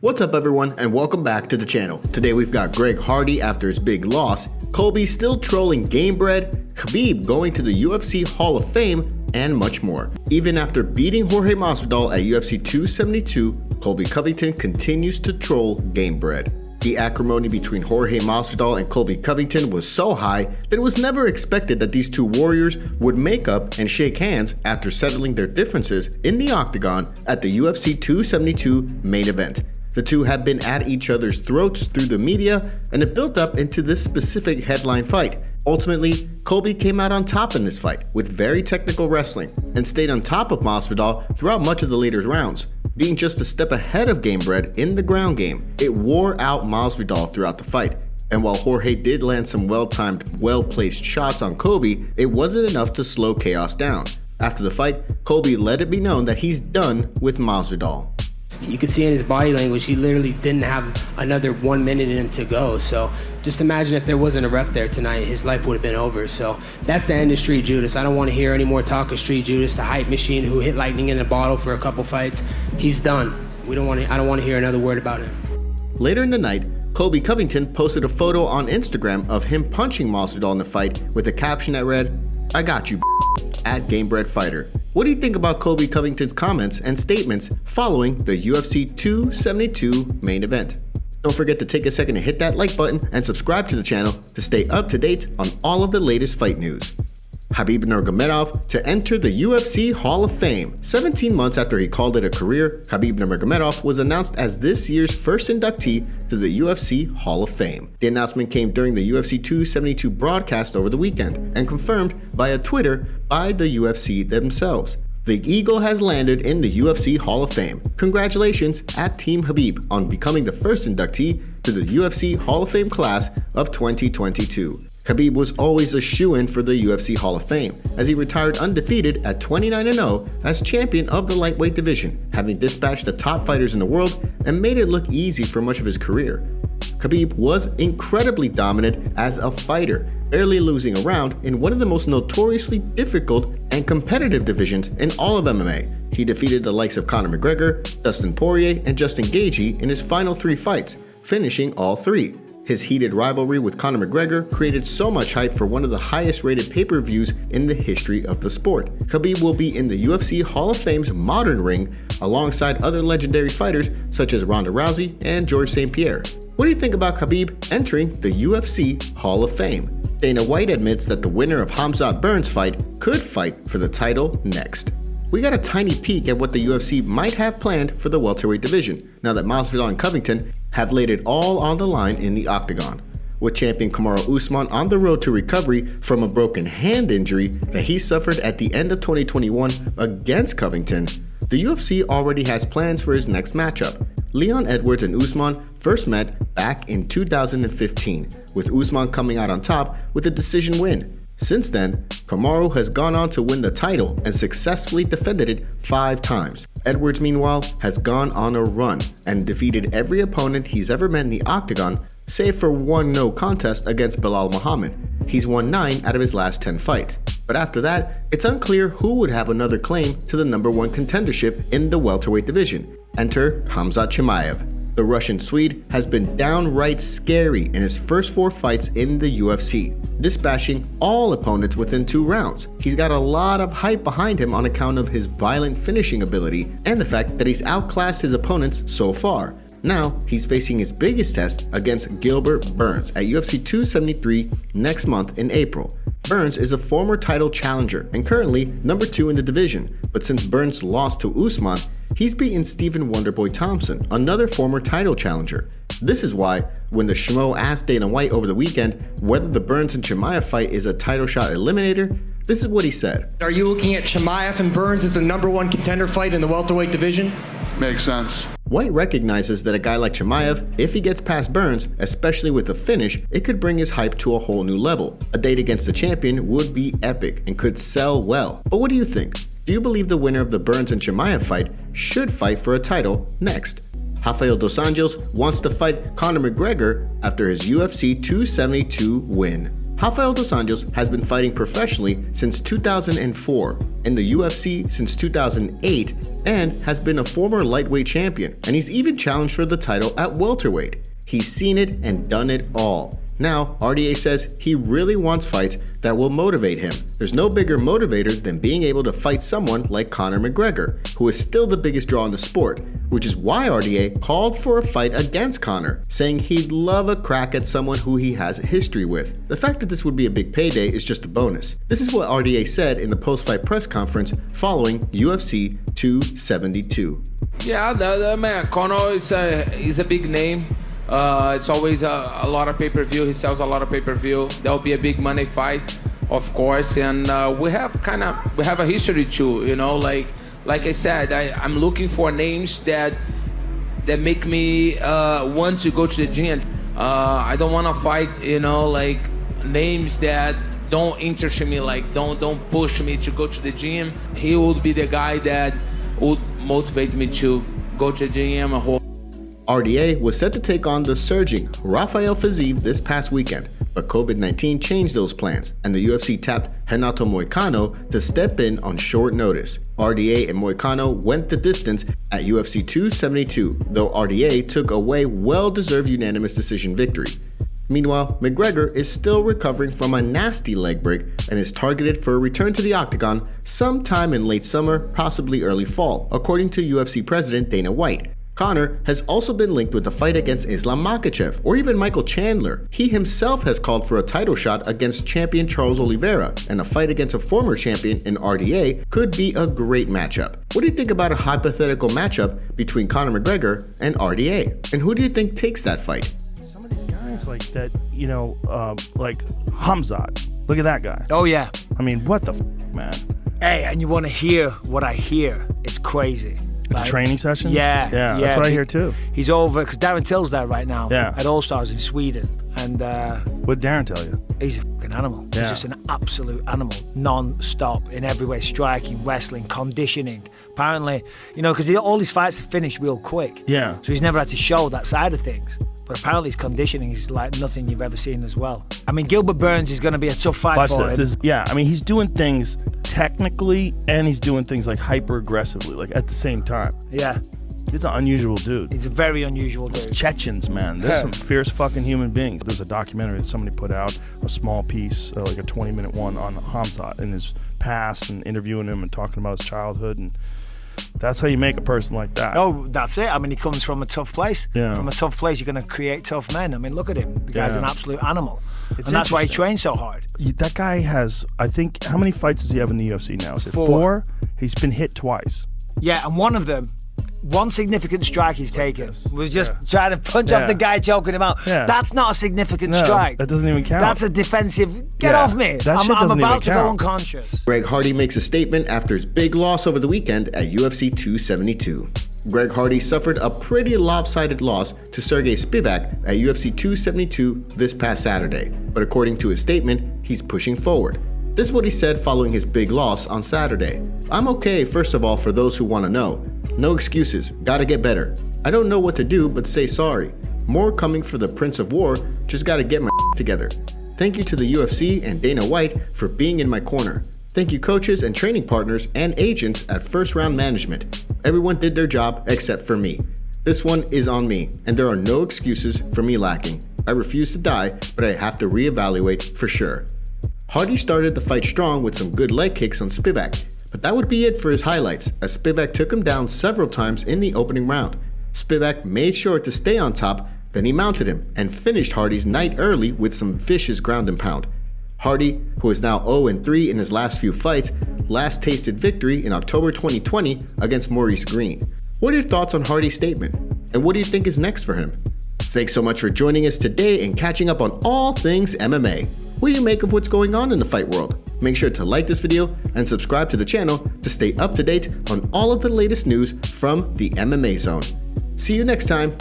What's up everyone and welcome back to the channel. Today we've got Greg Hardy after his big loss, Colby still trolling Gamebred, Khabib going to the UFC Hall of Fame, and much more. Even after beating Jorge Masvidal at UFC 272, Colby Covington continues to troll Gamebred. The acrimony between Jorge Masvidal and Colby Covington was so high that it was never expected that these two warriors would make up and shake hands after settling their differences in the octagon at the UFC 272 main event. The two have been at each other's throats through the media, and it built up into this specific headline fight. Ultimately, Colby came out on top in this fight with very technical wrestling and stayed on top of Masvidal throughout much of the later rounds, being just a step ahead of Gamebred in the ground game. It wore out Masvidal throughout the fight, and while Jorge did land some well-timed, well-placed shots on Colby, it wasn't enough to slow chaos down. After the fight, Colby let it be known that he's done with Masvidal. You could see in his body language, he literally didn't have another 1 minute in him to go. So just imagine if there wasn't a ref there tonight, his life would have been over. So that's the end of Street Judas. I don't want to hear any more talk of Street Judas, the hype machine who hit lightning in a bottle for a couple fights. He's done. I don't want to hear another word about him. Later in the night, Colby Covington posted a photo on Instagram of him punching Masvidal in the fight with a caption that read, "I got you, at Gamebred Fighter." What do you think about Colby Covington's comments and statements following the UFC 272 main event? Don't forget to take a second to hit that like button and subscribe to the channel to stay up to date on all of the latest fight news. Khabib Nurmagomedov to enter the UFC Hall of Fame. 17 months after he called it a career, Khabib Nurmagomedov was announced as this year's first inductee to the UFC Hall of Fame. The announcement came during the UFC 272 broadcast over the weekend and confirmed via Twitter by the UFC themselves. The Eagle has landed in the UFC Hall of Fame. Congratulations at Team Khabib on becoming the first inductee to the UFC Hall of Fame class of 2022. Khabib was always a shoo-in for the UFC Hall of Fame, as he retired undefeated at 29-0 as champion of the lightweight division, having dispatched the top fighters in the world and made it look easy for much of his career. Khabib was incredibly dominant as a fighter, barely losing a round in one of the most notoriously difficult and competitive divisions in all of MMA. He defeated the likes of Conor McGregor, Dustin Poirier, and Justin Gaethje in his final 3 fights, finishing all 3. His heated rivalry with Conor McGregor created so much hype for one of the highest rated pay-per-views in the history of the sport. Khabib will be in the UFC Hall of Fame's modern ring alongside other legendary fighters such as Ronda Rousey and George St. Pierre. What do you think about Khabib entering the UFC Hall of Fame? Dana White admits that the winner of Khamzat Burns' fight could fight for the title next. We got a tiny peek at what the UFC might have planned for the welterweight division, now that Masvidal and Covington have laid it all on the line in the octagon. With champion Kamaru Usman on the road to recovery from a broken hand injury that he suffered at the end of 2021 against Covington, the UFC already has plans for his next matchup. Leon Edwards and Usman first met back in 2015, with Usman coming out on top with a decision win. Since then, Kamaru has gone on to win the title and successfully defended it 5 times. Edwards, meanwhile, has gone on a run and defeated every opponent he's ever met in the octagon, save for one no contest against Belal Muhammad. He's won 9 out of his last 10 fights. But after that, it's unclear who would have another claim to the #1 contendership in the welterweight division. Enter Khamzat Chimaev. The Russian Swede has been downright scary in his first 4 fights in the UFC, dispatching all opponents within 2 rounds. He's got a lot of hype behind him on account of his violent finishing ability and the fact that he's outclassed his opponents so far. Now, he's facing his biggest test against Gilbert Burns at UFC 273 next month in April. Burns is a former title challenger and currently #2 in the division, but since Burns lost to Usman, he's beaten Stephen Wonderboy Thompson, another former title challenger. This is why, when the Schmo asked Dana White over the weekend whether the Burns and Chimaev fight is a title shot eliminator, this is what he said. Are you looking at Chimaev and Burns as the #1 contender fight in the welterweight division? Makes sense. White recognizes that a guy like Chimaev, if he gets past Burns, especially with the finish, it could bring his hype to a whole new level. A date against the champion would be epic and could sell well. But what do you think? Do you believe the winner of the Burns and Chimaev fight should fight for a title next? Rafael dos Anjos wants to fight Conor McGregor after his UFC 272 win. Rafael dos Anjos has been fighting professionally since 2004. in the UFC since 2008 and has been a former lightweight champion, and he's even challenged for the title at welterweight. He's seen it and done it all. Now, RDA says he really wants fights that will motivate him. There's no bigger motivator than being able to fight someone like Conor McGregor, who is still the biggest draw in the sport, which is why RDA called for a fight against Conor, saying he'd love a crack at someone who he has a history with. The fact that this would be a big payday is just a bonus. This is what RDA said in the post-fight press conference following UFC 272. Yeah, the man, Conor is a big name. It's always a lot of pay-per-view. He sells a lot of pay-per-view. That'll be a big money fight, of course. And we have a history too. You know, like I said, I'm looking for names that make me want to go to the gym. I don't want to fight, you know, like names that don't interest me, like don't push me to go to the gym. He would be the guy that would motivate me to go to the gym. RDA was set to take on the surging Rafael Fiziev this past weekend, but COVID-19 changed those plans, and the UFC tapped Renato Moicano to step in on short notice. RDA and Moicano went the distance at UFC 272, though RDA took away well-deserved unanimous decision victory. Meanwhile, McGregor is still recovering from a nasty leg break and is targeted for a return to the octagon sometime in late summer, possibly early fall, according to UFC president Dana White. Conor has also been linked with a fight against Islam Makhachev or even Michael Chandler. He himself has called for a title shot against champion Charles Oliveira, and a fight against a former champion in RDA could be a great matchup. What do you think about a hypothetical matchup between Conor McGregor and RDA? And who do you think takes that fight? Some of these guys like that, you know, like Khamzat. Look at that guy. Oh, yeah. I mean, what the f, man? Hey, and you want to hear what I hear. It's crazy. The training sessions? Yeah. That's what I hear too. He's over, because Darren Till's there right now at All Stars in Sweden. And what'd Darren tell you? He's a fucking animal. Yeah. He's just an absolute animal, non-stop in every way, striking, wrestling, conditioning. Apparently, you know, because all his fights are finished real quick. Yeah. So he's never had to show that side of things. But apparently his conditioning is like nothing you've ever seen as well. I mean, Gilbert Burns is going to be a tough fight for him. I mean, he's doing things technically and he's doing things like hyper aggressively, like at the same time. Yeah. He's an unusual dude. He's a very unusual dude. Those Chechens, man. They're some fierce fucking human beings. There's a documentary that somebody put out, a small piece, like a 20-minute one on Khamzat and his past and interviewing him and talking about his childhood, and that's how you make a person like that. Oh, that's it. I mean, he comes from a tough place. Yeah. From a tough place, you're going to create tough men. I mean, look at him. The guy's an absolute animal. It's and that's why he trains so hard. That guy has, I think, how many fights does he have in the UFC now? Is it 4? He's been hit twice. Yeah, and one of them, one significant strike he's taken was just trying to punch off the guy choking him out. Yeah. That's not a significant strike. That doesn't even count. That's a defensive, get off me. I'm about to go unconscious. Greg Hardy makes a statement after his big loss over the weekend at UFC 272. Greg Hardy suffered a pretty lopsided loss to Sergey Spivak at UFC 272 this past Saturday, but according to his statement, he's pushing forward. This is what he said following his big loss on Saturday. "I'm okay, first of all, for those who want to know. No excuses, gotta get better. I don't know what to do but say sorry. More coming for the Prince of War, just gotta get my together. Thank you to the UFC and Dana White for being in my corner. Thank you coaches and training partners and agents at First Round Management. Everyone did their job except for me. This one is on me, and there are no excuses for me lacking. I refuse to die, but I have to reevaluate for sure." Hardy started the fight strong with some good leg kicks on Spivak, but that would be it for his highlights, as Spivak took him down several times in the opening round. Spivak made sure to stay on top, then he mounted him and finished Hardy's night early with some vicious ground and pound. Hardy, who is now 0-3 in his last few fights, last tasted victory in October 2020 against Maurice Green. What are your thoughts on Hardy's statement? And what do you think is next for him? Thanks so much for joining us today and catching up on all things MMA. What do you make of what's going on in the fight world? Make sure to like this video and subscribe to the channel to stay up to date on all of the latest news from the MMA Zone. See you next time.